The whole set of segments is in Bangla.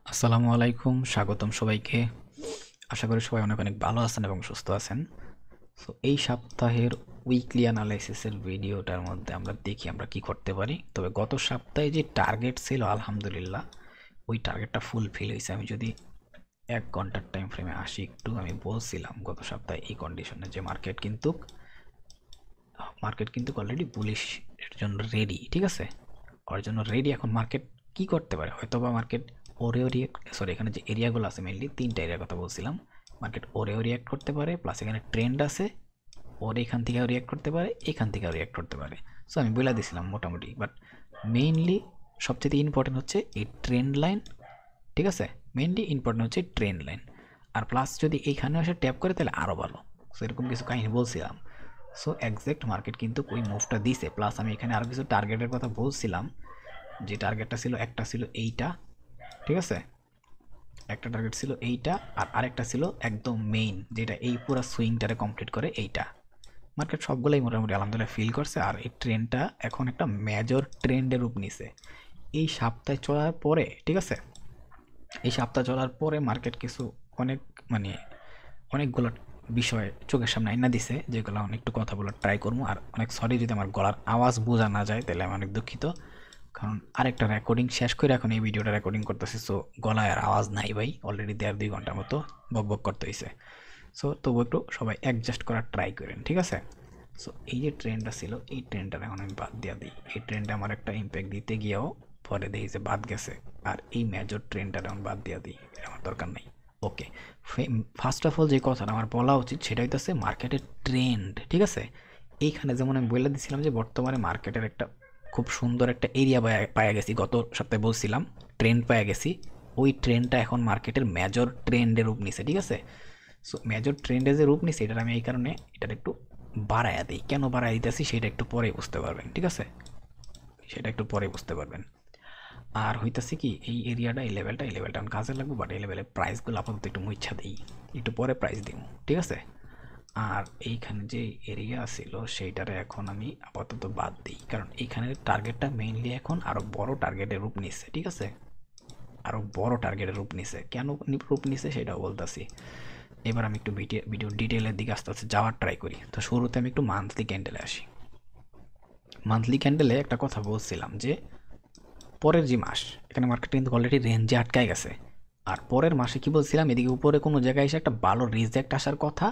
আসসালামু আলাইকুম, স্বাগতম সবাইকে। আশা করি সবাই অনেক অনেক ভালো আছেন এবং সুস্থ আছেন। সো এই সপ্তাহের উইকলি অ্যানালাইসিসের ভিডিওটার মধ্যে আমরা দেখি আমরা কি করতে পারি। তবে গত সপ্তাহে যে টার্গেট ছিল আলহামদুলিল্লাহ ওই টার্গেটটা ফুলফিল হয়েছে। আমি যদি 1 ঘন্টার টাইম ফ্রেমে আসি একটু, আমি বলছিলাম গত সপ্তাহে এই কন্ডিশনে যে মার্কেট কিন্তু অলরেডি বুলিশ এর জন্য রেডি, ঠিক আছে, ওর জন্য রেডি। এখন মার্কেট কি করতে পারে, হয়তো বা মার্কেট ওরেও রিয়েক্ট, সরি এখানে যে এরিয়াগুলো আছে মেইনলি 3টা এরিয়ার কথা বলছিলাম, মার্কেট ওরেও রিয়েক্ট করতে পারে, প্লাস এখানে ট্রেন্ড আছে, ওর এখান থেকেও রিয়েক্ট করতে পারে, এখান থেকেও রিয়েক্ট করতে পারে। সো আমি বলে দিছিলাম মোটামুটি, বাট মেইনলি সবচেয়ে ইম্পর্টেন্ট হচ্ছে এই ট্রেন্ড লাইন, ঠিক আছে, মেইনলি ইম্পর্টেন্ট হচ্ছে ট্রেন্ড লাইন। আর প্লাস যদি এইখানে এসে ট্যাপ করে তাহলে আরও ভালো। সো এরকম কিছু কাহিনী বলছিলাম। সো একজ্যাক্ট মার্কেট কিন্তু ওই মুভটা দিছে, প্লাস আমি এখানে আরও কিছু টার্গেটের কথা বলছিলাম। যে টার্গেটটা ছিল, একটা ছিল এইটা, ঠিক আছে, একটা টার্গেট ছিল এইটা, আর আরেকটা ছিল একদম মেইন যেটা এই পুরো সুইংটারে কমপ্লিট করে এইটা। মার্কেট সবগুলোই মোটামুটি আলহামদুলিল্লাহ ফিল করছে, আর এই ট্রেন্ডটা এখন একটা মেজর ট্রেন্ডের রূপ নিছে এই সপ্তাহে চলার পরে, ঠিক আছে। এই সপ্তাহ চলার পরে মার্কেট কিছু অনেক মানে অনেকগুলো বিষয় চোখের সামনে আইনা দিছে, যেগুলো আমি একটু কথা বলার ট্রাই করবো। আর অনেক সরি যদি আমার গলার আওয়াজ বোঝা না যায়, তাহলে আমি অনেক দুঃখিত, কারণ আরেকটা রেকর্ডিং শেষ করে এখন এই ভিডিওটা রেকর্ডিং করতেছি। সো গলায় আর আওয়াজ নাই ভাই, অলরেডি 1.5-2 ঘন্টার মতো বক বক করতে হয়েছে। সো তবু একটু সবাই অ্যাডজাস্ট করার ট্রাই করেন, ঠিক আছে। সো এই যে ট্রেন্ডটা ছিল, এই ট্রেন্ডটা এখন আমি বাদ দিয়ে দিই। এই ট্রেন্ডটা আমার একটা ইম্প্যাক্ট দিতে গিয়েও পরে দেখি যে বাদ গেছে, আর এই মেজর ট্রেন্ডটা এখন বাদ দিয়ে দিই, আমার দরকার নেই। ওকে, ফার্স্ট অফ অল যে কথাটা আমার বলা উচিত সেটা হইতেছে মার্কেটের ট্রেন্ড, ঠিক আছে। এইখানে যেমন আমি বলে দিছিলাম যে বর্তমানে মার্কেটের একটা খুব সুন্দর একটা এরিয়া পাওয়া গেছি, গত সপ্তাহে বলছিলাম ট্রেন্ড পাওয়া গেছি। ওই ট্রেন্ডটা এখন মার্কেটের মেজর ট্রেন্ডের রূপ নিছে, ঠিক আছে। সো মেজর ট্রেন্ডে যে রূপ নিছে এটার আমি এই কারণে এটার একটু বাড়াইয়া দিই। কেন বাড়াই দিতেছি সেটা একটু পরে বুঝতে পারবেন, ঠিক আছে, সেটা একটু পরে বুঝতে পারবেন। আর হইতাছে কি, এই এরিয়াটা এই লেভেলটা এখন কাজে লাগবে, বাট এই লেভেলের প্রাইসগুলো আপাতত একটু মুইচ্ছা দিই, একটু পরে প্রাইস দিব, ঠিক আছে। আর এইখানে যে এরিয়া ছিল সেইটারে এখন আমি আপাতত বাদ দিই, কারণ এইখানের টার্গেটটা মেইনলি এখন আরও বড় টার্গেটের রূপ নিচ্ছে, ঠিক আছে, আরও বড় টার্গেটের রূপ নিছে। কেন রূপ নিছে সেটাও বলতেছি। এবার আমি একটু ভিডিও ডিটেলের দিকে আস্তে আস্তে যাওয়ার ট্রাই করি। তো শুরুতে আমি একটু মান্থলি ক্যান্ডেলে আসি। মান্থলি ক্যান্ডেলে একটা কথা বলছিলাম যে পরের যে মাস, এখানে মার্কেট কিন্তু অলরেডি রেঞ্জে আটকায় গেছে। আর পরের মাসে কি বলছিলাম, এদিকে উপরে কোনো জায়গায় এসে একটা ভালো রিজেক্ট আসার কথা,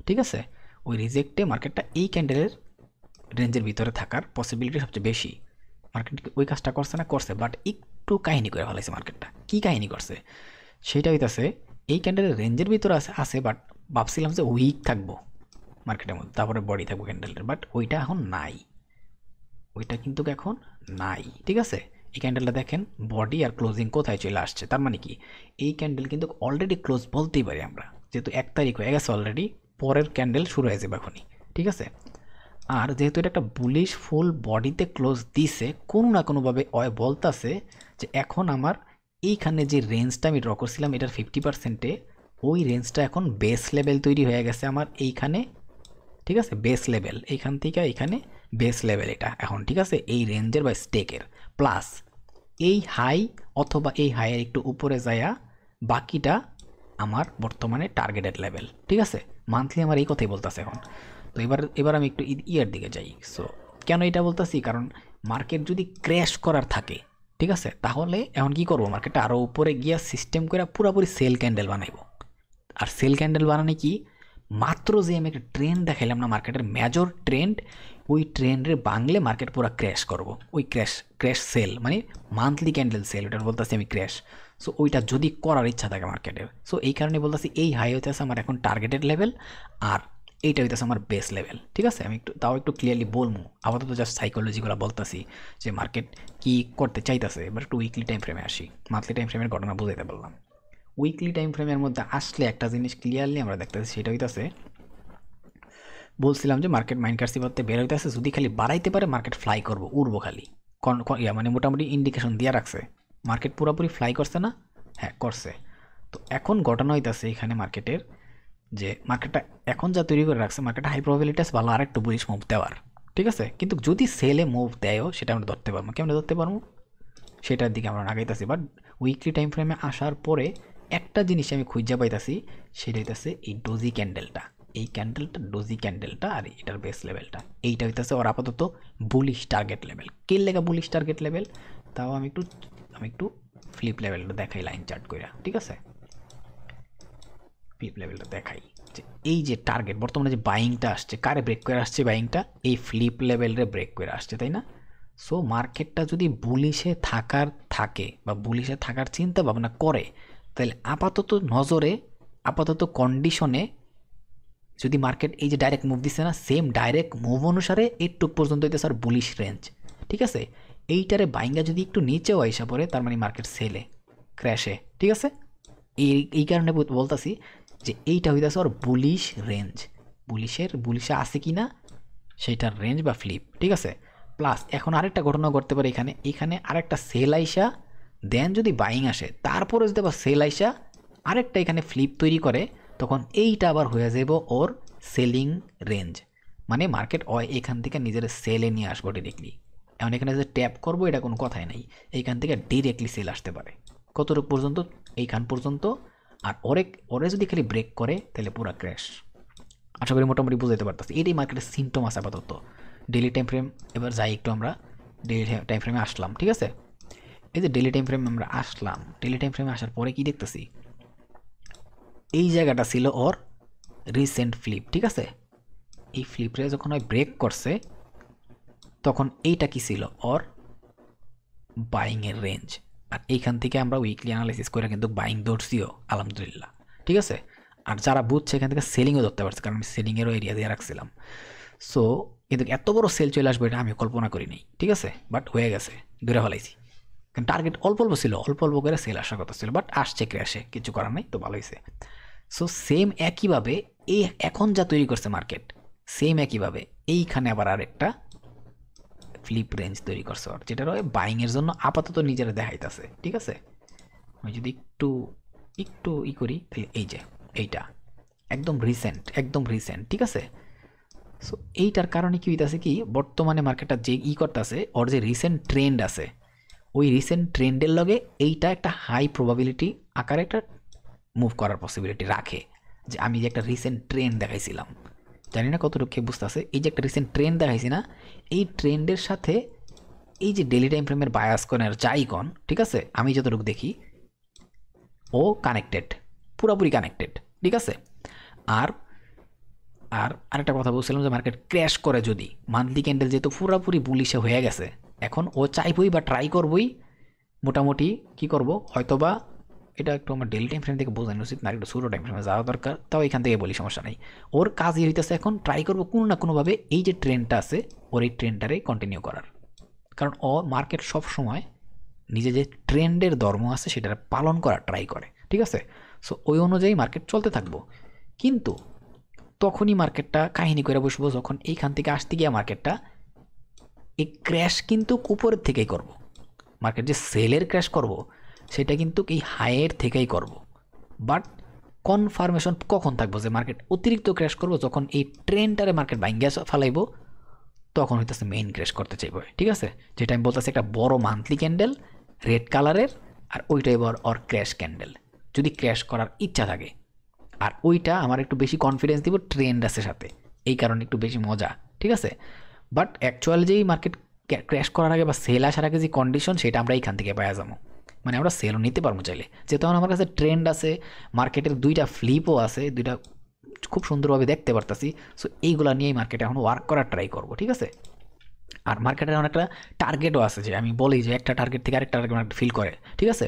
ঠিক আছে। ওই রিজেক্টে মার্কেটটা এই ক্যান্ডেলের রেঞ্জের ভিতরে থাকার পসিবিলিটি সবচেয়ে বেশি। মার্কেট ওই কাজটা করছে না, করছে, বাট একটু কাহিনী করে ফেলাইছে মার্কেটটা। কি কাহিনী করছে সেটা হইতাছে, এই ক্যান্ডেলের রেঞ্জের ভিতরে আছে বাট ভাবছিলাম যে উইক থাকবো মার্কেটের মধ্যে, তারপরে বডি থাকবো ক্যান্ডেলের, বাট ওইটা এখন নাই, ওইটা কিন্তু এখন নাই, ঠিক আছে। এই ক্যান্ডেলটা দেখেন বডি আর ক্লোজিং কোথায় চলে আসছে, তার মানে কি এই ক্যান্ডেল কিন্তু অলরেডি ক্লোজ বলতেই পারি আমরা, যেহেতু 1 তারিখ হয়ে গেছে অলরেডি, পরের ক্যান্ডেল শুরু হয়ে যাবে এখনই, ঠিক আছে। আর যেহেতু এটা একটা বুলিশ ফুল বডিতে ক্লোজ দিছে, কোনো না কোনোভাবে বলতাছে যে এখন আমার এইখানে যে রেঞ্জটা আমি ড্র করছিলাম এটার 50%-এ, ওই রেঞ্জটা এখন বেস লেভেল তৈরি হয়ে গেছে আমার এইখানে, ঠিক আছে, বেস লেভেল এইখান থেকে এইখানে বেস লেভেল এটা এখন, ঠিক আছে, এই রেঞ্জের বা স্টেকের। প্লাস এই হাই অথবা এই হাইয়ের একটু উপরে যায়া বাকিটা আমার বর্তমানে টার্গেটেড লেভেল, ঠিক আছে। মান্থলি আমার এই কথাই বলতেছে এখন। তো এবার আমি একটু ইয়ার দিকে যাই। সো কেন এটা বলতেছি, কারণ মার্কেট যদি ক্র্যাশ করার থাকে, ঠিক আছে, তাহলে এখন কি করবো, মার্কেটটা আরও উপরে গিয়া সিস্টেম করে পুরোপুরি সেল ক্যান্ডেল বানাইবো। আর সেল ক্যান্ডেল বানানে কি, মাত্র যে আমি একটা ট্রেন্ড দেখাইলাম না মার্কেটের মেজর ট্রেন্ড, ওই ট্রেন্ডের বাংলে মার্কেট পুরো ক্র্যাশ করব। ওই ক্র্যাশ সেল মানে মান্থলি ক্যান্ডেল সেল, ওটার বলতেছি আমি ক্র্যাশ। সো ওইটা যদি করার ইচ্ছা থাকে মার্কেটের, সো এই কারণে বলতেছি এই হাই হইতেছে আমার এখন টার্গেটেড লেভেল, আর এইটা হইতেছে আমার বেস লেভেল, ঠিক আছে। আমি একটু ক্লিয়ারলি বলবো, আপাতত জাস্ট সাইকোলজিগুলো বলতেছি যে মার্কেট কি করতে চাইতেছে। এবার একটু উইকলি টাইম ফ্রেমে আসি, মান্থলি টাইম ফ্রেমের ঘটনা বুঝাইতে বললাম। উইকলি টাইম ফ্রেমের মধ্যে আসলে একটা জিনিস ক্লিয়ারলি আমরা দেখতেছি, সেটা হইতেছে বলছিলাম যে মার্কেট মাইনকার্সি করতে বের হইতেছে, যদি খালি বাড়াইতে পারে মার্কেট ফ্লাই করবো, উড়বো খালি, মানে মোটামুটি ইন্ডিকেশন দিয়ে রাখছে। মার্কেট পুরোপুরি ফ্লাই করছে না, হ্যাঁ করছে। তো এখন ঘটনা হইতেছে এখানে মার্কেটের, যে মার্কেটটা এখন যা তৈরি করে রাখছে, মার্কেট হাই প্রবাবিলিটি আছে ভালো আরেকটু বুলিশ মুভ দেওয়ার, ঠিক আছে। কিন্তু যদি সেলে মুভ দেয়ও সেটা আমরা ধরতে পারবো, কেমন ধরতে পারবো সেটার দিকে আমরা আগাইতেছি। বাট উইকলি টাইম ফ্রেমে আসার পরে একটা জিনিস আমি খুঁজে পাইতাছি, সেটা হইতাছে এই ডোজি ক্যান্ডেলটা, এই ক্যান্ডেলটা ডোজি ক্যান্ডেলটা আর এটার বেস লেভেলটা, এইটা হইতাছে ওর আপাতত বুলিশ টার্গেট লেভেল। কে লেগা বুলিশ টার্গেট লেভেল, তাও আমি একটু ফ্লিপ লেভেলটা দেখাই লাইন চার্ট কইরা, ঠিক আছে? ফ্লিপ লেভেলটা দেখাই যে এই যে টার্গেট বর্তমানে যে বাইংটা আসছে, কারে ব্রেক করে আসছে বাইংটা? এই ফ্লিপ লেভেলরে ব্রেক করে আসছে, তাই না? সো মার্কেটটা যদি বুলিশে থাকে বা বুলিশে থাকার চিন্তা ভাবনা করে, তাহলে আপাতত নজরে, আপাতত কন্ডিশনে যদি মার্কেট এই যে ডাইরেক্ট মুভ দিচ্ছে না, সেম ডাইরেক্ট মুভ অনুসারে এইটুক পর্যন্ত হইতেছে আর বুলিশ রেঞ্জ, ঠিক আছে? এইটারে বাইঙ্গা যদি একটু নিচেও আইসা পড়ে, তার মানে মার্কেট সেলে, ক্র্যাশে, ঠিক আছে? এই কারণে বলতাছি যে এইটা হইতেছে আর বুলিশ রেঞ্জ, বুলিশে আছে কি না সেইটার রেঞ্জ বা ফ্লিপ, ঠিক আছে? প্লাস এখন আরেকটা ঘটনা ঘটতে পারে, এখানে আরেকটা সেল আইসা দেন যদি বাইং আসে, তারপরে যদি আবার সেল আইসা আরেকটা এখানে ফ্লিপ তৈরি করে, তখন এইটা আবার হয়ে যাব ওর সেলিং রেঞ্জ। মানে মার্কেট এখান থেকে নিজের সেলে নিয়ে আসবো ডিরেক্টলি। এখন এখানে যে ট্যাপ করবো এটা কোনো কথাই নাই, এইখান থেকে ডিরেক্টলি সেল আসতে পারে কতটুকু পর্যন্ত, এইখান পর্যন্ত। আর ওরে যদি খালি ব্রেক করে তাহলে পুরো ক্র্যাশ। আশা করি মোটামুটি বুঝতে পারতেছি, এটাই মার্কেটের সিমটম আছে আপাতত। ডেইলি টাইম ফ্রেম এবার যাই একটু, আমরা ডেইলি টাইম ফ্রেমে আসলাম, ঠিক আছে? এই যে ডেইলি টাইম ফ্রেমে আমরা আসলাম, ডেইলি টাইম ফ্রেমে আসার পরে কি দেখতেছি, এই জায়গাটা ছিল ওর রিসেন্ট ফ্লিপ, ঠিক আছে? এই ফ্লিপরে যখন ওই ব্রেক করছে, তখন এইটা কি ছিল ওর বাইংয়ের রেঞ্জ। আর এইখান থেকে আমরা উইকলি অ্যানালাইসিস করে কিন্তু বাইং ধরছিও আলহামদুলিল্লাহ, ঠিক আছে? আর যারা বুঝছে এখান থেকে সেলিংও ধরতে পারছে, কারণ আমি সেলিংয়েরও এরিয়া দিয়ে রাখছিলাম। সো কিন্তু এত বড় সেল চলে আসবে এটা আমি কল্পনা করিনি, ঠিক আছে? বাট হয়ে গেছে, ধরে ফেলাইছি। কারণ টার্গেট অল্প অল্প ছিল, অল্প অল্প করে সেল আসার কথা ছিল, বাট আসছে ক্র্যাশে, কিছু করার নেই, তো ভালো হয়েছে। সো সেম একইভাবে এখন যা তৈরি করছে মার্কেট, সেম একইভাবে এইখানে আবার আরেকটা ফ্লিপ রেঞ্জ তৈরি করছে, যেটা রয়ে বাইংয়ের জন্য আপাতত নিজেরা দেখাইতেছে, ঠিক আছে? আমি যদি একটু করি, তাহলে এই যে এইটা একদম রিসেন্ট, ঠিক আছে? সো এইটার কারণে কি হইতাছে কি, বর্তমানে মার্কেটটা যে করতেছে, ওর যে রিসেন্ট ট্রেন্ড আছে, ওই রিসেন্ট ট্রেন্ডের লগে এইটা একটা হাই প্রবাবিলিটি আকারে একটা মুভ করার পসিবিলিটি রাখে। যে আমি যে একটা রিসেন্ট ট্রেন্ড দেখাইছিলাম, জানি না কতটুকু বুঝতেছে, এই যে একটা রিসেন্ট ট্রেন্ড দেখাইছি না, এই ট্রেন্ডের সাথে এই যে ডেইলি টাইম ফ্রেমের বায়াস কনের যাই কন, ঠিক আছে, আমি যতটুকু দেখি ও কানেক্টেড, পুরোপুরি কানেক্টেড, ঠিক আছে? আর আরেকটা কথা বলছিলাম যে মার্কেট ক্র্যাশ করে যদি, মান্থলি ক্যান্ডেল যেহেতু পুরোপুরি বুলিশে হয়ে গেছে, এখন ও চাইবই বা ট্রাই করবই মোটামুটি কি করব, হয়তোবা এটা একটু আমার ডেইলি টাইম ফ্রেম থেকে বোঝানো উচিত না, একটু ছোটো টাইম ফ্রেমে যাওয়া দরকার, তাও এখান থেকে বলি সমস্যা নেই। ওর কাজই হইতেছে এখন ট্রাই করবো কোনো না কোনোভাবে এই যে ট্রেন্ডটা আছে ওর এই ট্রেন্ডটারে কন্টিনিউ করার, কারণ ও মার্কেট সব সময় নিজে যে ট্রেন্ডের ধর্ম আছে সেটা পালন করার ট্রাই করে, ঠিক আছে? সো ওই অনুযায়ী মার্কেট চলতে থাকবো, কিন্তু তখনই মার্কেটটা কাহিনী করে বসবো যখন এইখান থেকে আসতে গিয়ে মার্কেটটা এই ক্র্যাশ কিন্তু উপরের থেকেই করব, মার্কেট যে সেলের ক্র্যাশ করব সেটা কিন্তু এই হাইয়ের থেকেই করব। বাট কনফার্মেশন কখন থাকবো যে মার্কেট অতিরিক্ত ক্র্যাশ করবো, যখন এই ট্রেন্ডটারে মার্কেট ভাঙ্গিয়া ফেলাইব, তখন হইতেছে মেইন ক্র্যাশ করতে চাইব, ঠিক আছে? যেটা আমি বলতেছি একটা বড় মান্থলি ক্যান্ডেল রেড কালারের, আর ওইটাই বড় অর ক্র্যাশ ক্যান্ডেল যদি ক্র্যাশ করার ইচ্ছা থাকে। আর ওইটা আমার একটু বেশি কনফিডেন্স দিব ট্রেন্ড আছে সাথে, এই কারণে একটু বেশি মজা, ঠিক আছে? বাট অ্যাকচুয়াল যেই মার্কেট ক্র্যাশ করার আগে বা সেল আসার আগে যে কন্ডিশন, সেটা আমরা এইখান থেকে পাওয়া যাবো, মানে আমরা সেলও নিতে পারবো চাইলে, যেহেতু আমার কাছে ট্রেন্ড আছে, মার্কেটের দুইটা ফ্লিপও আছে, দুইটা খুব সুন্দরভাবে দেখতে পারতাছি। সো এইগুলো নিয়েই মার্কেটে এখন ওয়ার্ক করার ট্রাই করবো, ঠিক আছে? আর মার্কেটের অনেকটা টার্গেটও আছে, যে আমি বলি যে একটা টার্গেট থেকে আরেকটা টার্গেট ফিল করে, ঠিক আছে?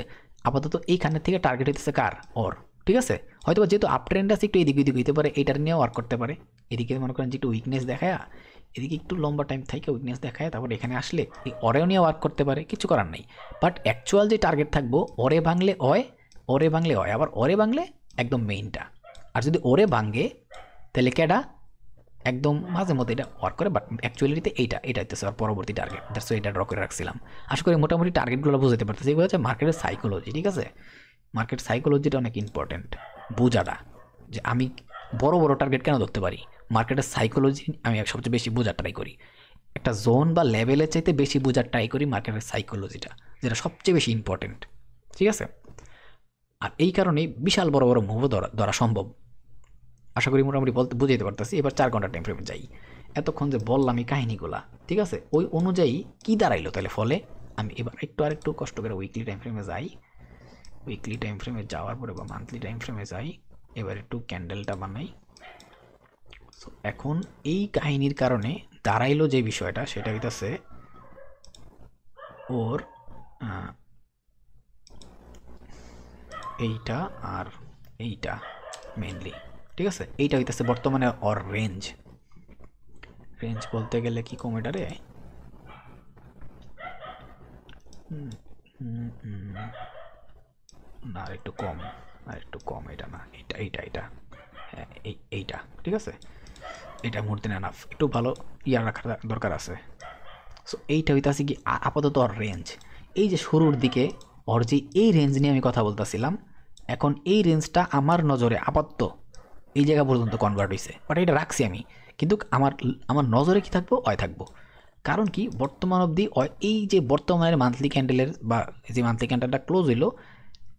আপাতত এইখানের থেকে টার্গেট হইতেছে কার, ওর, ঠিক আছে? হয়তো যেহেতু আপ ট্রেন্ড আছে একটু এদিক ওদিক হইতে পারে, এইটার নিয়েও ওয়ার্ক করতে পারে। এদিকে মনে করেন যে একটু উইকনেস দেখায়, এদিকে একটু লম্বা টাইম থেকে উইকনেস দেখায়, তারপর এখানে আসলে এই ওরেও নিয়ে ওয়ার্ক করতে পারে, কিছু করার নেই। বাট অ্যাকচুয়াল যে টার্গেট থাকবো, ওরে ভাঙলে হয়, আবার ওরে ভাঙলে একদম মেইনটা। আর যদি ওরে ভাঙে তাহলে কেডা একদম মাঝে মধ্যে এটা ওয়ার্ক করে, বাট অ্যাকচুয়ালিতে এইটা হচ্ছে আর পরবর্তী টার্গেট। দ্যাটস এটা ড্র করে রাখছিলাম। আশা করি মোটামুটি টার্গেটগুলো বুঝতে পারতেছি। এগুলো হচ্ছে মার্কেটের সাইকোলজি, ঠিক আছে? মার্কেট সাইকোলজিটা অনেক ইম্পর্টেন্ট বোঝাটা, যে আমি বড় বড় টার্গেট কেন ধরতে পারি, মার্কেটের সাইকোলজি আমি সবচেয়ে বেশি বোঝার ট্রাই করি। একটা জোন বা লেভেলের চাইতে বেশি বোঝার ট্রাই করি মার্কেটের সাইকোলজিটা, যেটা সবচেয়ে বেশি ইম্পর্টেন্ট। ঠিক আছে। আর এই কারণেই বিশাল বড় বড় মুভও ধরা সম্ভব। আশা করি মোটামুটি বলতে বুঝাইতে পারতেছি। এবার 4 ঘন্টা টাইম ফ্রেমে যাই। এতক্ষণ যে বললাম এই কাহিনীগুলা, ঠিক আছে, ওই অনুযায়ী কি দাঁড়াইলো তাহলে ফলে? আমি এবার আরেকটু কষ্ট করে উইকলি টাইম ফ্রেমে যাই। উইকলি টাইম ফ্রেমে যাওয়ার পরে বা মান্থলি টাইম ফ্রেমে যাই। এবার একটু ক্যান্ডেলটা বানাই। সো এখন এই কাহিনীর কারণে দাঁড়াইলো যে বিষয়টা, সেটা হইতেছে ওর এইটা আর এইটা মেইনলি, ঠিক আছে। এইটা হইতেছে বর্তমানে ওর রেঞ্জ বলতে গেলে কি কম এটা রে, না আর একটু কম এটা না, এইটা হ্যাঁ এইটা, ঠিক আছে। এটা মোর দেন এনাফ, একটু ভালো ইয়ার রাখার দরকার আছে। সো এইটা হইতেছে কি আপাতত ওর রেঞ্জ। এই যে শুরুর দিকে ওর যে এই রেঞ্জ নিয়ে আমি কথা বলতেছিলাম, এখন এই রেঞ্জটা আমার নজরে আপাতত এই জায়গা পর্যন্ত কনভার্ট হয়েছে, বাট এটা রাখছি আমি। কিন্তু আমার নজরে কি থাকবো, থাকবো। কারণ কি বর্তমান অবধি এই যে বর্তমানের মান্থলি ক্যান্ডেলের বা যে মান্থলি ক্যান্ডেলটা ক্লোজ হইলো,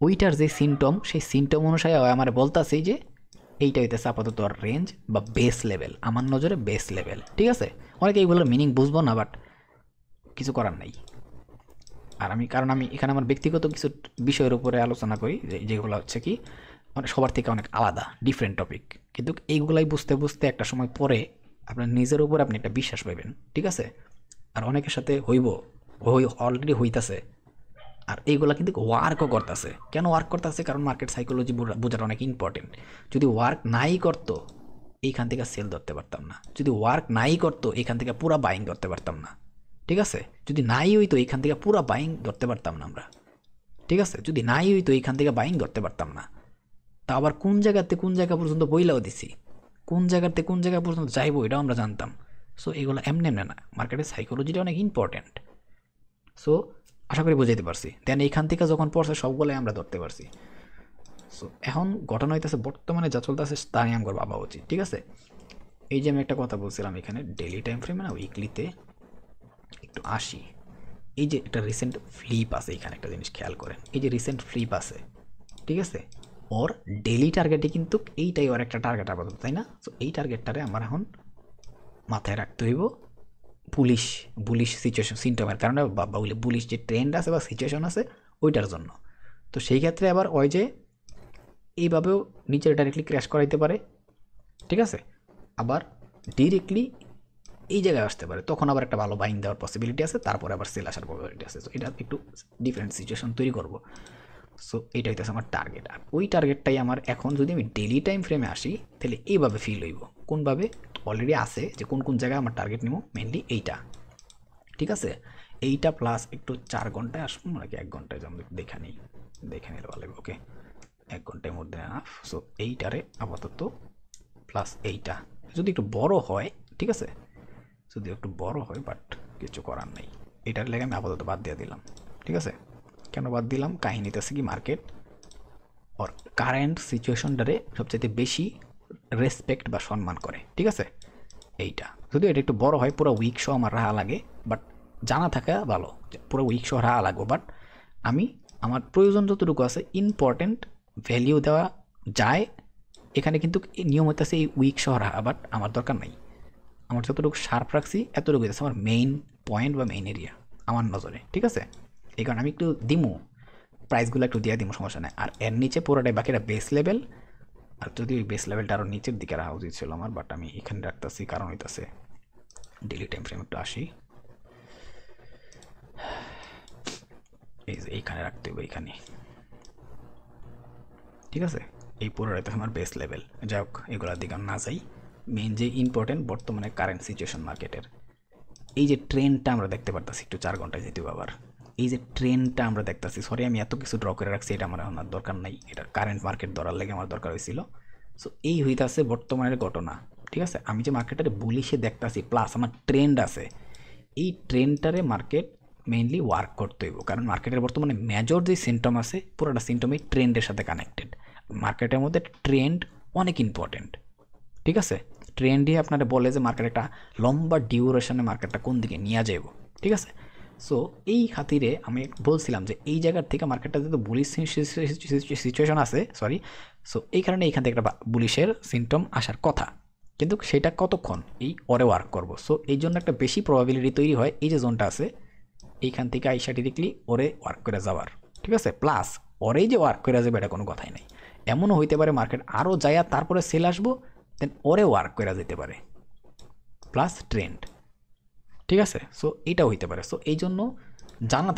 ওইটার যে সিমটম, সেই সিমটম অনুসারে আমার বলতেছে যে এইটা হইতেছে আপাতত আর রেঞ্জ বা বেস লেভেল, আমার নজরে বেস লেভেল, ঠিক আছে। অনেকে এইগুলোর মিনিং বুঝবো না, বাট কিছু করার নাই। আর কারণ আমি এখানে আমার ব্যক্তিগত কিছু বিষয়ের উপরে আলোচনা করি, যেগুলো হচ্ছে কি মানে সবার থেকে অনেক আলাদা, ডিফারেন্ট টপিক। কিন্তু এইগুলাই বুঝতে বুঝতে একটা সময় পরে আপনার নিজের উপর আপনি একটা বিশ্বাস পাইবেন, ঠিক আছে। আর অনেকের সাথে অলরেডি হইতাছে। আর এইগুলা কিন্তু ওয়ার্কও করতেছে। কেন ওয়ার্ক করতেছে? কারণ মার্কেট সাইকোলজি বোঝাটা অনেক ইম্পর্টেন্ট। যদি ওয়ার্ক নাই করতো, এইখান থেকে সেল ধরতে পারতাম না। যদি ওয়ার্ক নাই করতো, এখান থেকে পুরা বাইং ধরতে পারতাম না, ঠিক আছে। যদি নাই হইতো, এইখান থেকে পুরা বাইং ধরতে পারতাম না আমরা, ঠিক আছে। যদি নাই হইতো, এইখান থেকে বাইং ধরতে পারতাম না। তা আবার কোন জায়গা পর্যন্ত বইলাও দিছি, কোন জায়গা পর্যন্ত যাইবো এটাও আমরা জানতাম। সো এগুলো এমনি না, মার্কেটের সাইকোলজিটা অনেক ইম্পর্টেন্ট। সো আশা করি বুঝাইতে পারছি। দেন এইখান থেকে যখন পড়ছে সবগুলোই আমরা ধরতে পারছি। সো এখন ঘটনা হইতেছে বর্তমানে যা চলতেছে তা নিয়ে আমার ভাবা উচিত, ঠিক আছে। এই যে আমি একটা কথা বলছিলাম, এখানে ডেইলি টাইম ফ্রেমে না উইকলিতে একটু আসি। এই যে একটা রিসেন্ট ফ্লিপ আছে, এখানে একটা জিনিস খেয়াল করেন, এই যে রিসেন্ট ফ্লিপ আছে, ঠিক আছে। ওর ডেইলি টার্গেটে কিন্তু এইটাই ওর একটা টার্গেট আপাতত, তাই না? তো এই টার্গেটটারে আমার এখন মাথায় রাখতে হইব বুলিশ সিচুয়েশন সিমটমের কারণে, বা বুলিশ যে ট্রেন্ড আছে বা সিচুয়েশন আছে ওইটার জন্য। তো সেই ক্ষেত্রে আবার ওই যে এইভাবেও নিচে ডাইরেক্টলি ক্র্যাশ করাইতে পারে, ঠিক আছে। আবার ডিরেক্টলি এই জায়গায় আসতে পারে, তখন আবার একটা ভালো বাইং দেওয়ার পসিবিলিটি আছে, তারপরে আবার সেল আসার পসিবিলিটি আছে। সো এটা একটু ডিফারেন্ট সিচুয়েশন তৈরি করবো। সো এইটা হইতেছে আমার টার্গেট। আর ওই টার্গেটটাই আমার এখন যদি আমি ডেইলি টাইম ফ্রেমে আসি, তাহলে এইভাবে ফিল হইব। কোনভাবে? অলরেডি আছে যে কোন জায়গায় আমার টার্গেট নিব, মেনলি এইটা, ঠিক আছে। এইটা প্লাস একটু 4 ঘন্টায় আসবো নাকি 1 ঘন্টায় যেমন দেখে নিলে ভালো লাগবে। ওকে, 1 ঘন্টার মধ্যে আনাফ। সো এইটারে আপাতত প্লাস এইটা যদি একটু বড় হয়, ঠিক আছে, যদি একটু বড় হয়, বাট কিছু করার নেই। এটার লেগে আমি আপাতত বাদ দিয়ে দিলাম, ঠিক আছে। কেন বাদ দিলাম? কাহিনীতে আছে কি মার্কেট ওর কারেন্ট সিচুয়েশনটারে সবচেয়ে বেশি রেসপেক্ট বা সম্মান করে, ঠিক আছে। এইটা যদিও এটা একটু বড় হয়, পুরো উইক সহ আমার রাহা লাগে, বাট জানা থাকা ভালো পুরো উইক সহ রাহা লাগবো। বাট আমার প্রয়োজন যতটুকু আছে ইম্পর্টেন্ট ভ্যালিউ দেওয়া যায় এখানে, কিন্তু নিয়ম হইতেছে এই উইক সহ রাহা, বাট আমার দরকার নাই। আমার যতটুকু শার্প রাখছি এতটুকু হইতেছে আমার মেইন পয়েন্ট বা মেইন এরিয়া আমার নজরে, ঠিক আছে। এই কারণে আমি একটু দিমু, প্রাইসগুলো একটু দিয়ে দিমু, সমস্যা নেই। আর এর নিচে পুরোটাই বাকিটা বেস লেভেল। আর যদি ওই বেস লেভেলটা আরও নিচের দিকে রাখা উচিত ছিল আমার, বাট আমি এখানে রাখতেছি কারণ হইতেছে ডেইলি টাইম ফ্রেম একটু আসি, এই যে এইখানে রাখতে হবে, এইখানে, ঠিক আছে। এই পুরোটাই আমার বেস লেভেল। যাই হোক, এগুলোর দিকে না যাই। মেইন যে ইম্পর্টেন্ট বর্তমানে কারেন্ট সিচুয়েশন মার্কেটের, এই যে ট্রেন্ডটা আমরা দেখতে পারতেছি, একটু 4 ঘন্টায় যেতে আবার এই যে ট্রেন্ডটা আমরা দেখতেছি, সরি আমি এত কিছু ড্র করে রাখছি, এটা আমার এখন আর দরকার নাই, এটা কারেন্ট মার্কেট ধরার লেগে আমার দরকার হয়েছিল। সো এই হইতাছে বর্তমানের ঘটনা, ঠিক আছে। আমি যে মার্কেটটারে বুলিশে দেখতেছি, প্লাস আমার ট্রেন্ড আছে, এই ট্রেন্ডটারে মার্কেট মেইনলি ওয়ার্ক করতে হইব। কারণ মার্কেটের বর্তমানে মেজর যে সিমটম আছে, পুরোটা সিমটম এই ট্রেন্ডের সাথে কানেক্টেড। মার্কেটের মধ্যে ট্রেন্ড অনেক ইম্পর্টেন্ট, ঠিক আছে। ট্রেন্ডই আপনারা বলে যে মার্কেট একটা লম্বা ডিউরেশনে মার্কেটটা কোন দিকে নিয়ে যাইব, ঠিক আছে। সো এই খাতিরে আমি বলছিলাম যে এই জায়গার থেকে মার্কেটটা যেহেতু বুলিশ সিচুয়েশন আছে, সরি, সো এই কারণে এইখান থেকে একটা বুলিশের সিমটম আসার কথা, কিন্তু সেটা কতক্ষণ এই ওরে ওয়ার্ক করবো। সো এই জন্য একটা বেশি প্রবাবিলিটি তৈরি হয় এই যে জোনটা আছে এইখান থেকে আইসা ডিরেক্টলি ওরে ওয়ার্ক করে যাওয়ার, ঠিক আছে। প্লাস ওরেই যে ওয়ার্ক করে যাবে এটা কোনো কথাই নেই, এমনও হইতে পারে মার্কেট আরও যায়া তারপরে সেল আসবো, দেন ওরে ওয়ার্ক করে যেতে পারে, প্লাস ট্রেন্ড, ঠিক আছে। সো এইটাও হইতে পারে। সো এই জন্য জানা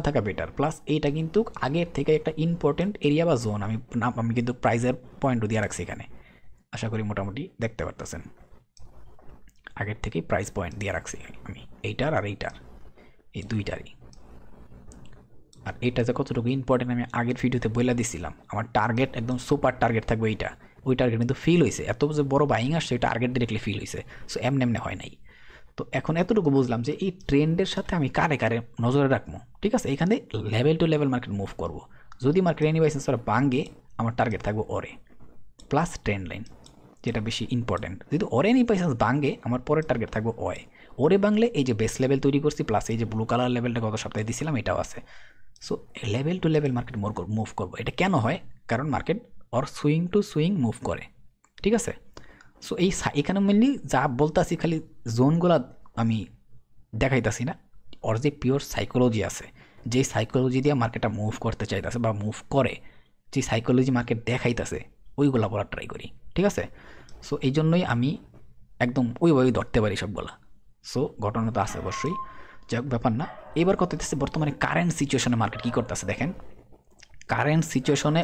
থাকা বেটার, প্লাস এইটা কিন্তু আগের থেকে একটা ইম্পর্টেন্ট এরিয়া বা জোন আমি কিন্তু প্রাইজের পয়েন্টও দিয়ে রাখছি এখানে, আশা করি মোটামুটি দেখতে পারতেছেন। আগের থেকেই প্রাইস পয়েন্ট দিয়ে রাখছি আমি এইটার আর এইটার, এই দুইটারই। আর এটা যে কতটুকু ইম্পর্টেন্ট আমি আগের ভিডিওতে বলে দিছিলাম, আমার টার্গেট একদম সুপার টার্গেট থাকবে এইটা, ওই টার্গেট কিন্তু ফিল হয়েছে, এত যে বড় বাইং আসছে ওই টার্গেট ডিরেক্টলি ফিল হয়েছে। সো এমনি হয় নাই। তো এখন এতটুকু বুঝলাম যে এই ট্রেন্ডের সাথে আমি কারে নজরে রাখবো, ঠিক আছে। এখানে level to level market move করবো, যদি মার্কেট এনি বাইসেন্স ভাঙে আমার টার্গেট থাকবো ওরে প্লাস ট্রেন্ড লাইন, যেটা বেশি ইম্পর্টেন্ট। যদি ওরে এনি বাইসেন্স ভাঙে আমার পরের টার্গেট থাকবো ওরে ভাঙলে এই যে বেস লেভেল তৈরি করছি, প্লাস এই যে ব্লু কালার লেভেলটা গত সপ্তাহে দিয়েছিলাম এটাও আছে। So level to level market move করবো। এটা কেন হয়? কারণ মার্কেট ওর সুইং টু সুইং মুভ করে, ঠিক আছে। সো এখানে মেনলি যা বলতেছি খালি জোনগুলা আমি দেখাইতেছি না, ওর যে পিওর সাইকোলজি আছে, যে সাইকোলজি দিয়ে মার্কেটটা মুভ করতে চাইতেছে বা মুভ করে, যে সাইকোলজি মার্কেট দেখাইতেছে ওইগুলা বলার ট্রাই করি, ঠিক আছে। সো এই জন্যই আমি একদম ওইভাবেই ধরতে পারি সবগুলা। সো ঘটনা তো আছে অবশ্যই, যাক ব্যাপার না। এবার কথা হচ্ছে বর্তমানে কারেন্ট সিচুয়েশনে মার্কেট কী করতেছে দেখেন। কারেন্ট সিচুয়েশনে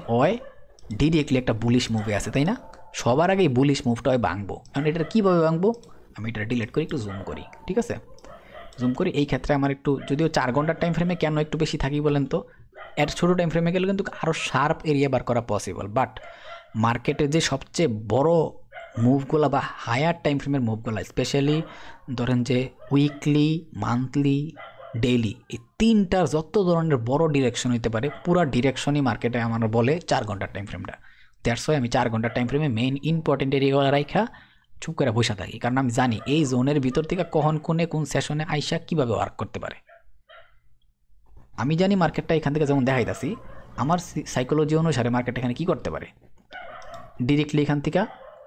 ডিরেক্টলি একটা বুলিশ মুভে আছে, তাই না? সবার আগে এই বুলিশ মুভটা ভাঙবো। কারণ এটা কীভাবে ভাঙবো আমি এটা ডিলিট করি, একটু জুম করি, ঠিক আছে। জুম করি। এই ক্ষেত্রে আমার একটু যদিও 4 ঘন্টার টাইম ফ্রেমে কেন একটু বেশি থাকি বলেন তো, এর ছোটো টাইম ফ্রেমে গেলে কিন্তু আরও শার্প এরিয়া বার করা পসিবল। বাট মার্কেটে যে সবচেয়ে বড় মুভগুলো বা হায়ার টাইম ফ্রেমের মুভগুলো, স্পেশালি ধরেন যে উইকলি, মান্থলি, ডেইলি, এই তিনটার যত ধরনের বড় ডিরেকশন হইতে পারে পুরো ডিরেকশনই মার্কেটে আমার বলে 4 ঘন্টার টাইম ফ্রেমটা। দ্যাটস ওয়াই আমি 4 ঘন্টার টাইম ফ্রেমে মেইন ইম্পর্টেন্ট এরিয়াগুলো রাখা চুপ করে বসে থাকি, কারণ আমি জানি এই জোনের ভিতর থেকে কখন কোন সেশনে আইসা কীভাবে ওয়ার্ক করতে পারে। আমি জানি মার্কেটটা এখান থেকে যেমন দেখাইতাছি, আমার সাইকোলজি অনুসারে মার্কেট এখানে কী করতে পারে। ডিরেক্টলি এখান থেকে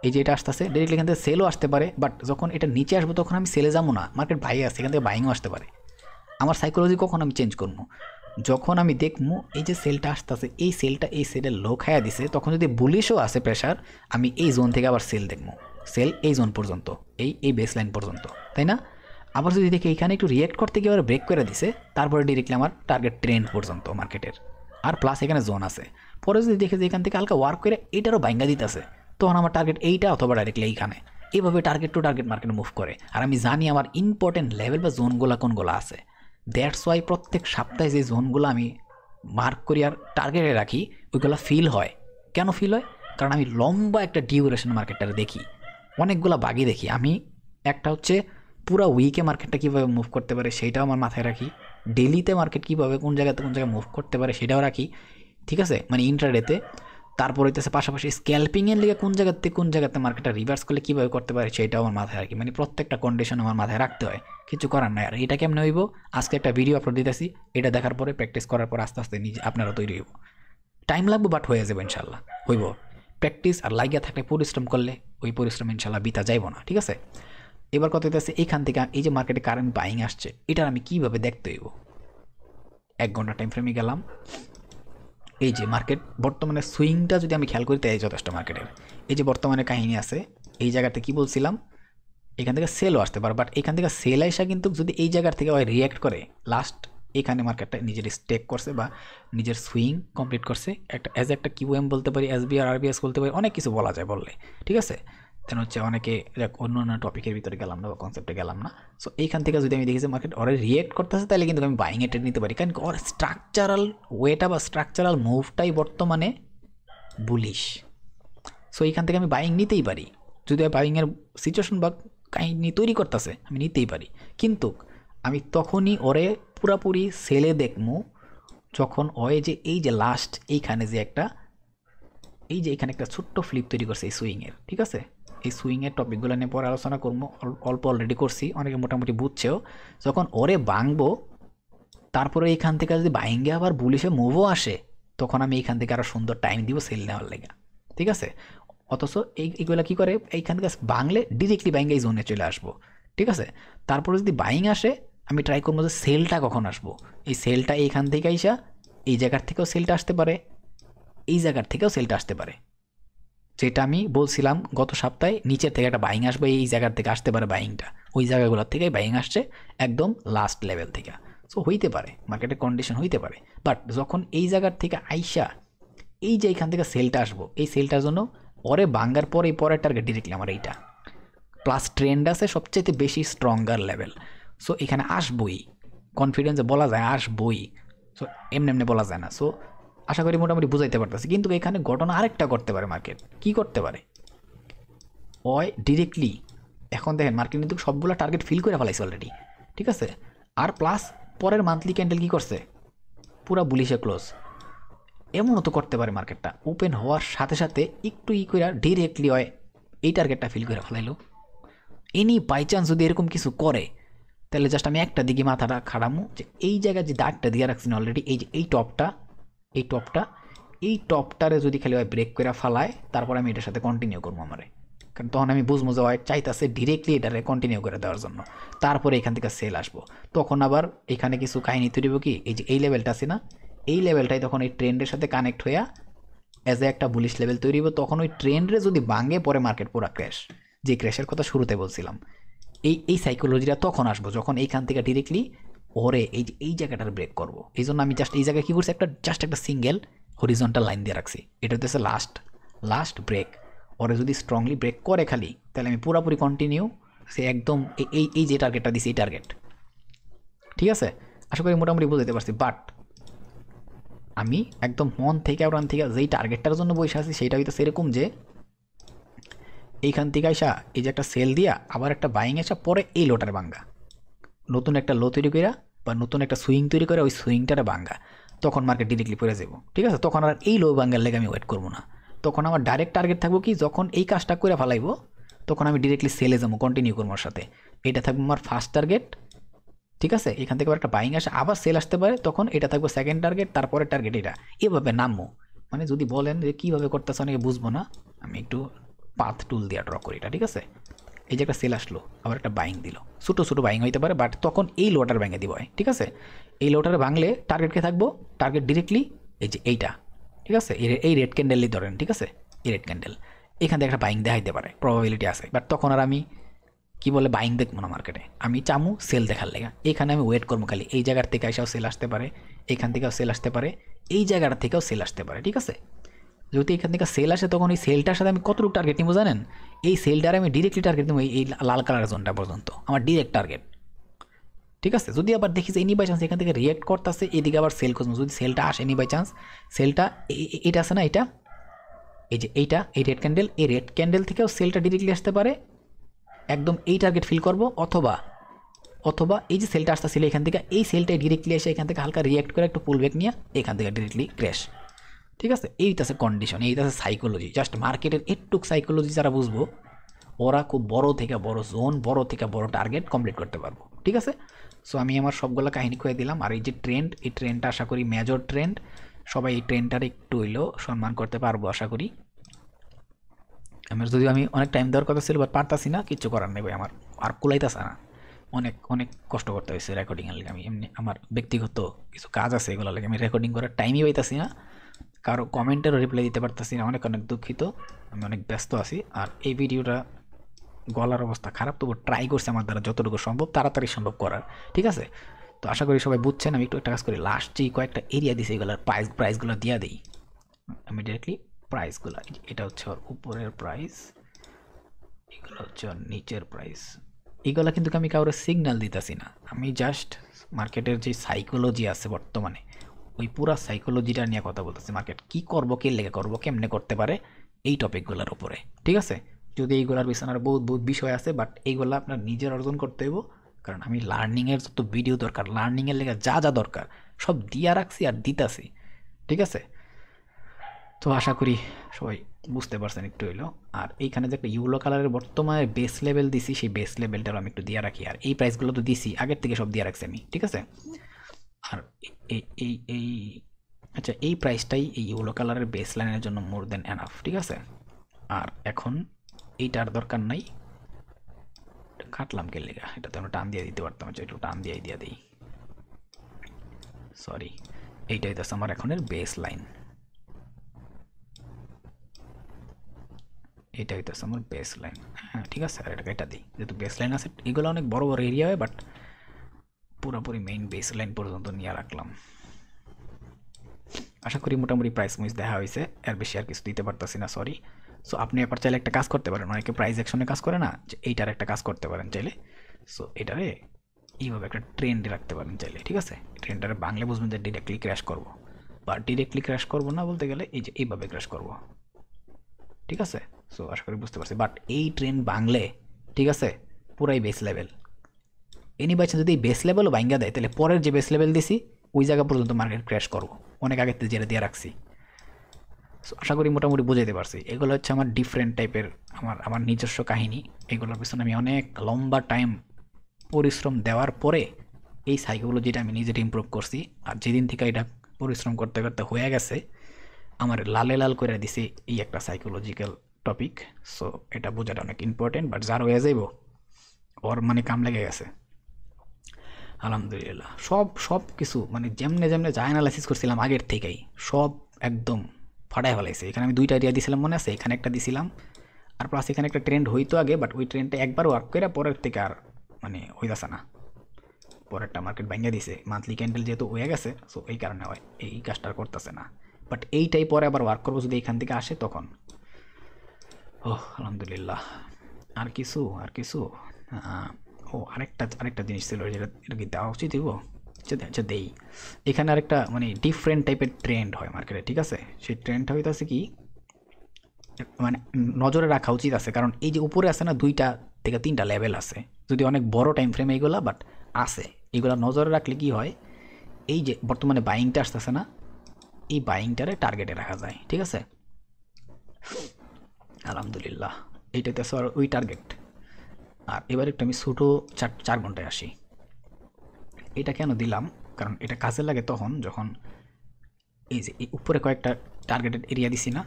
এই যে এটা আসতেছে, ডিরেক্টলি এখান থেকে সেলও আসতে পারে, বাট যখন এটা নিচে আসবো তখন আমি সেলে যাবো না, মার্কেট ভাই আসছে, এখান থেকে বাইংও আসতে পারে। আমার সাইকোলজি কখন আমি চেঞ্জ করবো, যখন আমি দেখবো এই যে সেলটা আসতেছে, এই সেলটা এই সেলের লো খায়া দিছে, তখন যদি বুলিশও আসে প্রেশার, আমি এই জোন থেকে আবার সেল দেখবো, সেল এই জোন পর্যন্ত, এই বেস লাইন পর্যন্ত, তাই না? আবার যদি দেখি এখানে একটু রিয়েক্ট করতে গিয়ে আবার ব্রেক করে দিছে, তারপরে ডিরেক্টলি আমার টার্গেট ট্রেন্ড পর্যন্ত মার্কেটের, আর প্লাস এখানে জোন আছে। পরে যদি দেখে যে এখান থেকে হালকা ওয়ার্ক করে এইটারও ভাঙ্গা দিতেছে, তখন আমার টার্গেট এইটা অথবা ডাইরেক্টলি এইখানে, এইভাবে target to target market move করে। আর আমি জানি আমার ইম্পর্টেন্ট লেভেল বা জোনগুলো কোনগুলো আছে। দ্যাটস ওয়াই প্রত্যেক সপ্তাহে যে জোনগুলো আমি মার্ক করি আর টার্গেটে রাখি ওইগুলো ফিল হয়। কেন ফিল হয়? কারণ আমি লম্বা একটা ডিউরেশন মার্কেটটা দেখি, অনেকগুলো বাগি দেখি আমি। একটা হচ্ছে পুরো উইকে মার্কেটটা কীভাবে মুভ করতে পারে সেইটাও আমার মাথায় রাখি, ডেলিতে মার্কেট কীভাবে কোন জায়গায় মুভ করতে পারে সেটাও রাখি, ঠিক আছে, মানে ইন্ট্রাডেতে। তারপর হইতেছে পাশাপাশি স্ক্যাল্পিংয়ের লিগে কোন জায়গাতে মার্কেটটা রিভার্স করলে কীভাবে করতে পারে সেটাও আমার মাথায় রাখি। মানে প্রত্যেকটা কন্ডিশন আমার মাথায় রাখতে হয়, কিছু করার নাই। আর এটা কেমন হইব, আজকে একটা ভিডিও আপলোড দিতেছি, এটা দেখার পরে প্র্যাকটিস করার পর আস্তে আস্তে নিজে আপনারা তৈরি হইব। টাইম লাগবে বাট হয়ে যাবে ইনশাল্লাহ, হইব। প্র্যাকটিস আর লাগিয়া থাকলে, পরিশ্রম করলে ওই পরিশ্রম ইনশাল্লাহ বিতা যাইব না, ঠিক আছে। এবার কথা হইতেছে এইখান থেকে এই যে মার্কেটে কারেন্ট বাইং আসছে, এটার আমি কীভাবে দেখতে হইব। 1 ঘন্টা টাইম ফ্রেমে গেলাম, এই যে মার্কেট বর্তমানে সুইংটা যদি আমি খেয়াল করি তাই যথেষ্ট মার্কেটের। এই যে বর্তমানে কাহিনী আছে, এই জায়গাতে কি বলছিলাম, এখান থেকে সেলও আসতে পারে, বাট এখান থেকে সেল আসা কিন্তু যদি এই জায়গার থেকে ওই রিয়্যাক্ট করে, লাস্ট এখানে মার্কেটটা নিজের স্টেক করছে বা নিজের সুইং কমপ্লিট করছে, একটা অ্যাজ একটা কিউএম বলতে পারি, এসবিআর, আরবিএস বলতে পারি, অনেক কিছু বলা যায় বললে, ঠিক আছে। দেন হচ্ছে অনেকে অন্য অন্য টপিকের ভিতরে গেলাম না বা কনসেপ্টে গেলাম না। সো এইখান থেকে যদি আমি দেখি যে মার্কেট ওরা রিয়েক্ট করতেছে, তাহলে কিন্তু আমি বাইং এ নিতে পারি, কারণ ওর স্ট্রাকচারাল ওয়েটা বা স্ট্রাকচারাল মুভটাই বর্তমানে বুলিশ। সো এইখান থেকে আমি বাইং নিতেই পারি, যদি বাইংয়ের সিচুয়েশন বা কাহিনী তৈরি করতেছে আমি নিতেই পারি। কিন্তু আমি তখনই ওরে পুরাপুরি সেলে দেখবো যখন ওয়ে যে এই যে লাস্ট এইখানে যে একটা এই যে এখানে একটা ছোট্ট ফ্লিপ তৈরি করছে এই সুইংয়ের, ঠিক আছে, এই সুইংয়ের টপিকগুলো নিয়ে পরে আলোচনা করবো, অল্প অলরেডি করছি, অনেকে মোটামুটি বুঝছেও। যখন ওরে ভাঙবো তারপরে এইখান থেকে যদি বাইঙ্গে আবার বুলিশে মুভও আসে, তখন আমি এইখান থেকে আরও সুন্দর টাইম দিব সেল নেওয়ার লেগে, ঠিক আছে। অথচ এইগুলা কী করে, এইখান থেকে বাংলে ডিরেক্টলি বাইঙ্গে এই জোনে চলে আসবো, ঠিক আছে। তারপরে যদি বাইং আসে আমি ট্রাই করবো যে সেলটা কখন আসবো, এই সেলটা এইখান থেকে আইসা এই জায়গার থেকেও সেলটা আসতে পারে, এই জায়গার থেকেও সেলটা আসতে পারে। যেটা আমি বলছিলাম গত সপ্তাহে, নিচের থেকে একটা বাইং আসবে, এই জায়গার থেকে আসতে পারে বাইংটা, ওই জায়গাগুলোর থেকেই বাইং আসছে একদম লাস্ট লেভেল থেকে। সো হইতে পারে মার্কেটের কন্ডিশন হইতে পারে, বাট যখন এই জায়গার থেকে আইসা এই যে এইখান থেকে সেলটা আসবো, এই সেলটার জন্য পরে বাঙ্গার পর এই পরের টার্গেট ডিরেক্টলি আমার এইটা, প্লাস ট্রেন্ড আছে সবচেয়ে বেশি স্ট্রঙ্গার লেভেল। সো এখানে আসবই, কনফিডেন্সে বলা যায় আসবই, সো এমনি এমনি বলা যায় না। সো আশা করি মোটামুটি বুঝাইতে পারতেছি। কিন্তু এখানে ঘটনা আরেকটা করতে পারে মার্কেট, কি করতে পারে, ওই ডিরেক্টলি এখন দেখেন মার্কেট কিন্তু সবগুলো টার্গেট ফিল করে ফেলাইছে অলরেডি, ঠিক আছে। আর প্লাস পরের মান্থলি ক্যান্ডেল কি করছে, পুরা বুলিশে ক্লোজ। এমনও তো করতে পারে মার্কেটটা ওপেন হওয়ার সাথে সাথে একটু করে ডিরেক্টলি হয় এই টার্গেটটা ফিল করে ফেলাইলো। এনি বাই চান্স যদি এরকম কিছু করে, তাহলে জাস্ট আমি একটা দিকে মাথাটা খাড়ামু যে এই জায়গায় যে দাগটা দিয়ে রাখছি না অলরেডি, এই যে এই টপটারে যদি খালি হয় ব্রেক করে ফালায়, তারপর আমি এটার সাথে কন্টিনিউ করবো আমারে, কারণ তখন আমি বুঝবো যে হয় চাইতেছে ডিরেক্টলি এটারে কন্টিনিউ করে দেওয়ার জন্য, তারপরে এখান থেকে সেল আসবো। তখন আবার এখানে কিছু কাহিনী তৈরি হবে কি, এই যে এই লেভেলটা আছে না, এই লেভেলটাই তখন এই ট্রেন্ডের সাথে কানেক্ট হইয়া অ্যাজ এ একটা বুলিশ লেভেল তৈরি হবে। তখন ওই ট্রেন্ডে যদি ভাঙে পরে মার্কেট পুরো ক্র্যাশ, যে ক্র্যাশের কথা শুরুতে বলছিলাম, এই সাইকোলজিটা তখন আসবো যখন এইখান থেকে ডিরেক্টলি ওরে এই জায়গাটার ব্রেক করবো। এই জন্য আমি জাস্ট এই জায়গায় কী করছি, একটা সিঙ্গেল হরিজন্টাল লাইন দিয়ে রাখছি, এটা হচ্ছে লাস্ট ব্রেক। ওরে যদি স্ট্রংলি ব্রেক করে খালি, তাহলে আমি পুরোপুরি কন্টিনিউ সে একদম এই যে টার্গেটটা দিছি এই টার্গেট, ঠিক আছে। আশা করি মোটামুটি বুঝতে পারছি। বাট আমি একদম মন থেকে ওরান থেকে যেই টার্গেটটার জন্য বসে আছি সেইটা হইতো সেরকম যে এইখান থেকে আসা এই যে একটা সেল দিয়া আবার একটা বাইং আসা পরে এই লোটার ভাঙ্গা, নতুন একটা লো তৈরি করা বা নতুন একটা সুইং তৈরি করে ওই সুইংটারে ভাঙ্গা, তখন মার্কেট ডিরেক্টলি পড়ে যাবো, ঠিক আছে। তখন আর এই লো ভাঙ্গার লেগে আমি ওয়েট করবো না, তখন আমার ডাইরেক্ট টার্গেট থাকবো কি, যখন এই কাজটা করে ফেলাইবো তখন আমি ডিরেক্টলি সেলে যাবো, কন্টিনিউ করবো ওর সাথে। এটা থাকবে আমার ফার্স্ট টার্গেট, ঠিক আছে। এখান থেকে একটা বাইং আসে আবার সেল আসতে পারে, তখন এটা থাকবে সেকেন্ড টার্গেট, তারপরে টার্গেট এটা, এভাবে নামবো। মানে যদি বলেন যে কীভাবে করতেছে অনেকে বুঝবো না, আমি একটু পাথ টুল দিয়ে ড্র করি এটা, ঠিক আছে। এই যে একটা সেল আসলো আবার একটা বাইং দিল, ছোটো বাইং হইতে পারে, বাট তখন এই লোটার ব্যাঙ্গে দিব, ঠিক আছে। এই লোটারে ভাঙলে টার্গেটকে থাকবো, টার্গেট ডিরেক্টলি এই যে এইটা, ঠিক আছে। এই রেড ক্যান্ডেলই ধরেন, ঠিক আছে, এই রেড ক্যান্ডেল এখান থেকে একটা বাইং দেখাইতে পারে, প্রবাবিলিটি আছে। বাট তখন আর আমি কি বলে বাইং দেখবো না মার্কেটে, আমি চামু সেল দেখার লেগা। এখানে আমি ওয়েট করবো খালি, এই জায়গার থেকে এসেও সেল আসতে পারে, এখান থেকেও সেল আসতে পারে, এই জায়গাটা থেকেও সেল আসতে পারে, ঠিক আছে। যদি এখান থেকে সেল আসে তখন এই সেলটার সাথে আমি কতটুকু টার্গেট নিবো জানেন, এই সেলটারে আমি ডিরেক্টলি টার্গেট নেবো এই লাল কালার জোনটা পর্যন্ত, আমার ডিরেক্ট টার্গেট, ঠিক আছে। যদি আবার দেখিস এনি বাই চান্স এখান থেকে রিয়েক্ট করতেছে, এদিকে আবার সেল করবো, যদি সেলটা আসে এনি বাই চান্স, সেলটা এটা আছে না, এটা এই যে এই রেড ক্যান্ডেল, এই রেড ক্যান্ডেল থেকেও সেলটা ডিরেক্টলি আসতে পারে, একদম এই টার্গেট ফিল করবো, অথবা এই যে সেলটা আসতেছিল এখান থেকে, এই সেলটাই ডিরেক্টলি এসে এখান থেকে হালকা রিয়েক্ট করে একটু পুল ব্যাক নিয়ে এখান থেকে ডিরেক্টলি ক্র্যাশ, ঠিক আছে। এইটাছে কন্ডিশন, এইটাছে সাইকোলজি, জাস্ট মার্কেটের একটুক সাইকোলজি যারা বুঝবো ওরা খুব বড় থেকে বড় জোন, বড় থেকে বড় টার্গেট কমপ্লিট করতে পারবো, ঠিক আছে। সো আমি আমার সবগুলো কাহিনী খুঁয়ে দিলাম। আর এই যে ট্রেন্ড, এই ট্রেন্ডটা আশা করি মেজর ট্রেন্ড, সবাই এই ট্রেন্ডটার একটু হইলেও সম্মান করতে পারবো আশা করি। যদিও আমি অনেক টাইম দেওয়ার কথা ছিল, বাট পারতাছি না, কিচ্ছু করার নেই ভাই, আমার আর কুলাইতেছে না, অনেক কষ্ট করতে হয়েছে রেকর্ডিংয়ের লাগে। আমি এমনি আমার ব্যক্তিগত কিছু কাজ আছে, এগুলো লাগে আমি রেকর্ডিং করার টাইমই পাইতাছি না, কারো কমেন্টেরও রিপ্লাই দিতে পারতাছি না, অনেক দুঃখিত, আমি অনেক ব্যস্ত আছি। আর এই ভিডিওটা গলার অবস্থা খারাপ, তবু ট্রাই করছে আমার দ্বারা যতটুকু সম্ভব তাড়াতাড়ি সম্ভব করার, ঠিক আছে। তো আশা করি সবাই বুঝছেন। আমি একটু একটা কাজ করি, লাস্ট যেই কয়েকটা এরিয়া দিছে এগুলোর প্রাইসগুলো দিয়ে দিই আমি ডিরেক্টলি, প্রাইসগুলো এটা হচ্ছে ওর উপরের প্রাইস, এগুলো হচ্ছে ওর নিচের প্রাইস, এগুলো কিন্তু আমি কারোর সিগন্যাল দিতেছি না, আমি জাস্ট মার্কেটের যে সাইকোলজি আছে বর্তমানে ওই পুরা সাইকোলজিটা নিয়ে কথা বলতেছি, মার্কেট কী করবো, কে লেগে করবো, কেমনে করতে পারে, এই টপিকগুলোর উপরে, ঠিক আছে। যদি এইগুলোর পিছনে বহুত বিষয় আছে, বাট এইগুলো আপনার নিজের অর্জন করতে হইব, কারণ আমি লার্নিংয়ের যত ভিডিও দরকার, লার্নিংয়ের লেগে যা দরকার সব দিয়া রাখছি আর দিতাছি, ঠিক আছে। তো আশা করি সবাই বুঝতে পারছেন একটু হইলো। আর এইখানে যে একটা ইউলো কালারের বর্তমানে বেস লেভেল দিছি, সেই বেস লেভেলটাও আমি একটু দিয়ে রাখি। আর এই প্রাইসগুলো তো দিছি আগের থেকে, সব দিয়ে রাখছি আমি, ঠিক আছে। আর এই এই এই আচ্ছা, এই প্রাইসটাই এই ইউলো কালারের বেস লাইনের জন্য মোর দেন এনাফ, ঠিক আছে। আর এখন এইটার দরকার নাই, কাটলাম কে লেগা, এটা তো আমরা টান দিয়ে দিতে পারতাম, একটু টান দিয়ে দিই, সরি। এইটাই তো আমার এখনের বেস লাইন, এটা হইতেছে আমার বেস লাইন। হ্যাঁ ঠিক আছে, আর এটাকে এটা দিই, যেহেতু বেস লাইন আছে। এগুলো অনেক বড় বড় এরিয়া হয়, বাট পুরোপুরি মেইন বেস লাইন পর্যন্ত নিয়ে রাখলাম। আশা করি মোটামুটি প্রাইস মুইজ দেখা হয়েছে, এর বেশি আর কিছু দিতে পারতেছি না, সরি। সো আপনি এবার চাইলে একটা কাজ করতে পারেন, অনেকে প্রাইস অ্যাকশনে কাজ করে না, যে এইটার একটা কাজ করতে পারেন চাইলে। সো এটারে এইভাবে একটা ট্রেন্ডে রাখতে পারেন চাইলে, ঠিক আছে। ট্রেন্ডটারে বাংলা বুঝবেন যে ডিরেক্টলি ক্র্যাশ করবো, বা ডিরেক্টলি ক্র্যাশ করবো না বলতে গেলে এই যে এইভাবে ক্র্যাশ করবো, ঠিক আছে। সো আশা করি বুঝতে পারছি। বাট এই ট্রেন্ড বাংলে, ঠিক আছে, পুরাই base level. Any by chance যদি এই বেস লেভেলও ভাঙ্গা দেয়, তাহলে পরের যে বেস লেভেল দিছি ওই জায়গা পর্যন্ত মার্কেট ক্র্যাশ করবো, অনেক আগের থেকে যেটা দিয়ে রাখছি। সো আশা করি মোটামুটি বুঝাইতে পারছি। এগুলো হচ্ছে আমার ডিফারেন্ট টাইপের, আমার নিজস্ব কাহিনী। এগুলোর পিছনে আমি অনেক লম্বা টাইম পরিশ্রম দেওয়ার পরে এই সাইকোলজিটা আমি নিজেটা ইমপ্রুভ করছি। আর যেদিন থেকে এটা পরিশ্রম করতে করতে হয়ে গেছে, আমার লালে লাল করে দিছে এই একটা সাইকোলজিক্যাল টপিক। সো এটা বোঝাটা অনেক ইম্পর্টেন্ট, বাট যার হয়ে যাইব ওর মানে কাম লেগে গেছে আলহামদুলিল্লাহ। সব সব কিছু মানে যেমনে যেমনে যা অ্যানালাইসিস করছিলাম আগের থেকেই, সব একদম ফাটায় ফেলাইছে। এখানে আমি দুইটা এরিয়া দিছিলাম মনে আছে, এখানে একটা দিছিলাম, আর প্লাস এখানে একটা ট্রেন্ড হইতো আগে, বাট ওই ট্রেন্ডটা একবার ওয়ার্ক করে পরের থেকে আর মানে হইতাছে না, পরেরটা মার্কেট ভাঙিয়ে দিছে। মান্থলি ক্যান্ডেল যেহেতু হয়ে গেছে, সো এই কারণে হয় এই কাজটা করতেছে না। বাট এইটাই পরে আবার ওয়ার্ক করবো যদি এখান থেকে আসে তখন। ওহ আলহামদুলিল্লাহ। আর কিছু ও আরেকটা জিনিস ছিল, যেটা এটা কি দেওয়া উচিত দিব, আচ্ছা দেই। এখানে আরেকটা মানে ডিফারেন্ট টাইপের ট্রেন্ড হয় মার্কেটে, ঠিক আছে। সেই ট্রেন্ডটা হইতেছে কি, মানে নজরে রাখা উচিত আছে, কারণ এই যে উপরে আছে না 2টা থেকে 3টা লেভেল আছে, যদি অনেক বড় টাইম ফ্রেম এইগুলা, বাট আছে। এগুলা নজরে রাখলে কি হয়, এই যে বর্তমানে বাইংটা আসতেছে না, এই বাইংটারে টার্গেটে রাখা যায়, ঠিক আছে। আলহামদুলিল্লাহ, এইটাতে আছে ওই টার্গেট। আর এবার একটু আমি ছোটো 4 ঘন্টায় আসি। এটা কেন দিলাম, কারণ এটা কাজে লাগে তখন যখন এই যে এই উপরে কয়েকটা টার্গেটেড এরিয়া দিছি না,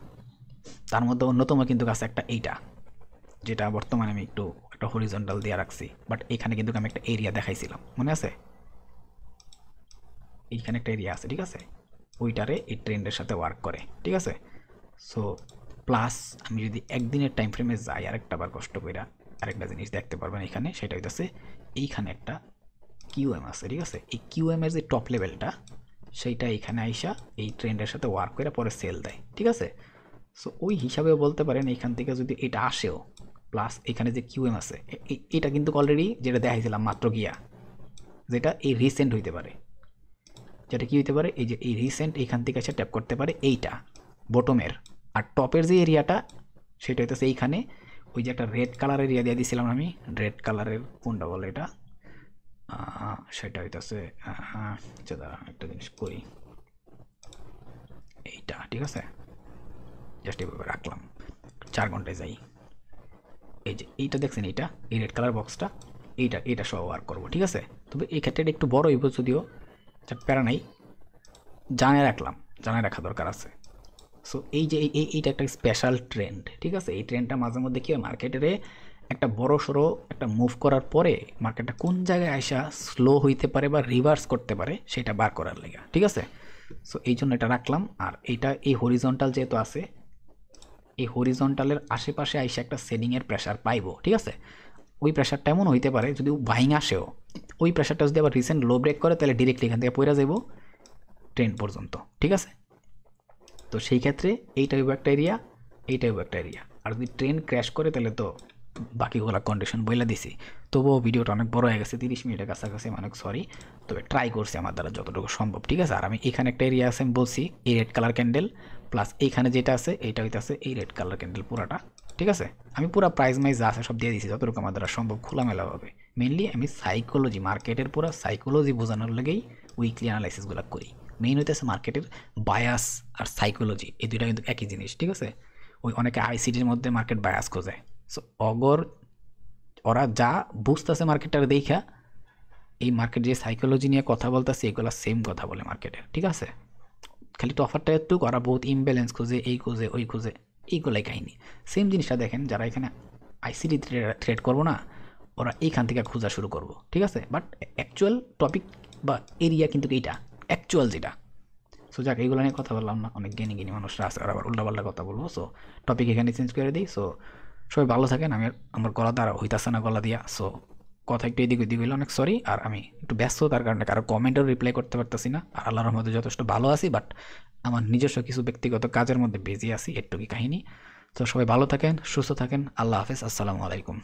তার মধ্যে অন্যতম কিন্তু আছে একটা এইটা, যেটা বর্তমানে আমি একটু একটা হরিজন্টাল দিয়ে রাখছি। বাট এখানে কিন্তু আমি একটা এরিয়া দেখাইছিলাম মনে আছে, এইখানে একটা এরিয়া আছে, ঠিক আছে। ওইটারে এই ট্রেন্ডের সাথে ওয়ার্ক করে, ঠিক আছে। সো প্লাস আমি যদি একদিনের টাইম ফ্রেমে যাই, আরেকটা বার কষ্ট কইরা আরেকটা জিনিস দেখতে পারবেন এখানে, সেটা হইতেছে এইখানে একটা কিউএম আছে, ঠিক আছে। এই কিউএম এর যে টপ লেভেলটা, সেইটা এখানে আইসা এই ট্রেন্ডের সাথে ওয়ার্ক করে পরে সেল দেয়, ঠিক আছে। সো ওই হিসাবেও বলতে পারেন এইখান থেকে যদি এটা আসেও, প্লাস এখানে যে কিউএম আছে, এটা কিন্তু অলরেডি যেটা দেখাইছিলাম মাত্র গিয়া, যেটা এই রিসেন্ট হইতে পারে, যেটা কি হইতে পারে, এই যে এই রিসেন্ট এইখান থেকে এসে ট্যাপ করতে পারে এইটা বটমের। আর টপের যে এরিয়াটা, সেটা হইতেছে এইখানে ওই যে একটা রেড কালারের এরিয়া দিয়ে দিয়েছিলাম আমি, রেড কালারের কোনটা বলে এটা, সেটা হইতেছে দাঁড়া একটা জিনিস করি, এইটা, ঠিক আছে। জাস্ট এইভাবে রাখলাম, 4 ঘন্টায় যাই। এই যে এইটা দেখছেন, এইটা এই রেড কালার বক্সটা, এইটা সহ ওয়ার্ক করবো, ঠিক আছে। তবে এই ক্ষেত্রে একটু বড় হইব যদিও, প্যারা নাই, জানায় রাখা দরকার আছে। সো এই যে এইটা একটা স্পেশাল ট্রেন্ড, ঠিক আছে। এই ট্রেন্ডটা মাঝে মধ্যে কি হয়, মার্কেটে একটা বড় সড়ো একটা মুভ করার পরে মার্কেটটা কোন জায়গায় আসা স্লো হইতে পারে বা রিভার্স করতে পারে, সেটা বার করার লেগে, ঠিক আছে। সো এই জন্য এটা রাখলাম। আর এইটা এই হরিজন্টাল যেহেতু আছে, এই হরিজন্টালের আশেপাশে আইসা একটা সেলিংয়ের প্রেশার পাইবো, ঠিক আছে। ওই প্রেশারটা এমন হইতে পারে যদি বাইং আসেও, ওই প্রেশারটা যদি আবার রিসেন্ট লো ব্রেক করে, তাহলে ডিরেক্টলি এখান থেকে পড়ে যাবো ট্রেন্ড পর্যন্ত, ঠিক আছে। তো সেই ক্ষেত্রে এইটাই একটা এরিয়া, এইটাই একটা এরিয়া। আর যদি ট্রেন ক্র্যাশ করে তাহলে তো বাকিগুলো কন্ডিশন বইলা দিছি। তবুও ভিডিওটা অনেক বড় হয়ে গেছে, 30 মিনিটের কাছাকাছি, অনেক সরি। তবে ট্রাই করছি আমার দ্বারা যতটুকু সম্ভব, ঠিক আছে। আর আমি এখানে একটা এরিয়া আছে আমি বলছি, এই রেড কালার ক্যান্ডেল, প্লাস এইখানে যেটা আছে এইটা হইতেছে এই রেড কালার ক্যান্ডেল পুরাটা, ঠিক আছে। আমি পুরো প্রাইস মাইজ যা আছে সব দিয়ে দিয়েছি যতটুকু আমার দ্বারা সম্ভব খোলামেলাভাবে। মেনলি আমি সাইকোলজি, মার্কেটের পুরো সাইকোলজি বোঝানোর লেগেই উইকলি অ্যানালাইসিসগুলো করি। মেইন হইতেছে মার্কেটের বায়াস আর সাইকোলজি, এই দুইটা কিন্তু একই জিনিস, ঠিক আছে। ওই অনেকে আইসিটির মধ্যে মার্কেট বায়াস খোঁজে। সো অগর ওরা যা বুঝতেছে মার্কেটটার দেখা এই মার্কেট যে সাইকোলজি নিয়ে কথা বলতেছে এগুলো সেম কথা বলে মার্কেটে, ঠিক আছে? খালি তফাৎটা একটু ওরা বহুত ইমব্যালেন্স খোঁজে, এই খোঁজে ওই খোঁজে, এইগুলাই কাহিনী। সেম জিনিসটা দেখেন যারা এখানে আইসিডি ট্রেড করবো না, ওরা এইখান থেকে খোঁজা শুরু করবো, ঠিক আছে? বাট অ্যাকচুয়াল টপিক বা এরিয়া কিন্তু এইটা অ্যাকচুয়াল যেটা। সো যাক, এইগুলো নিয়ে কথা বললাম না, অনেক জ্ঞানী জ্ঞানী মানুষরা আছে, আর আবার উল্টাপাল্টা কথা বলবো। সো টপিক এখানে চেঞ্জ করে দিই। সো সবাই ভালো থাকেন। আমার গলা দ্বারা হইতাছে না গলা দিয়া, সো কথা একটু এদিক ওদিক হইলে অনেক সরি। আর আমি একটু ব্যস্ত, তার কারণে কারো কমেন্টও রিপ্লাই করতে পারতেছি না। আর আল্লাহর মধ্যে যথেষ্ট ভালো আছি, বাট আমার নিজস্ব কিছু ব্যক্তিগত কাজের মধ্যে বিজি আছি, একটু কি কাহিনী। তো সবাই ভালো থাকেন, সুস্থ থাকেন, আল্লাহ হাফেজ, আসসালামু আলাইকুম।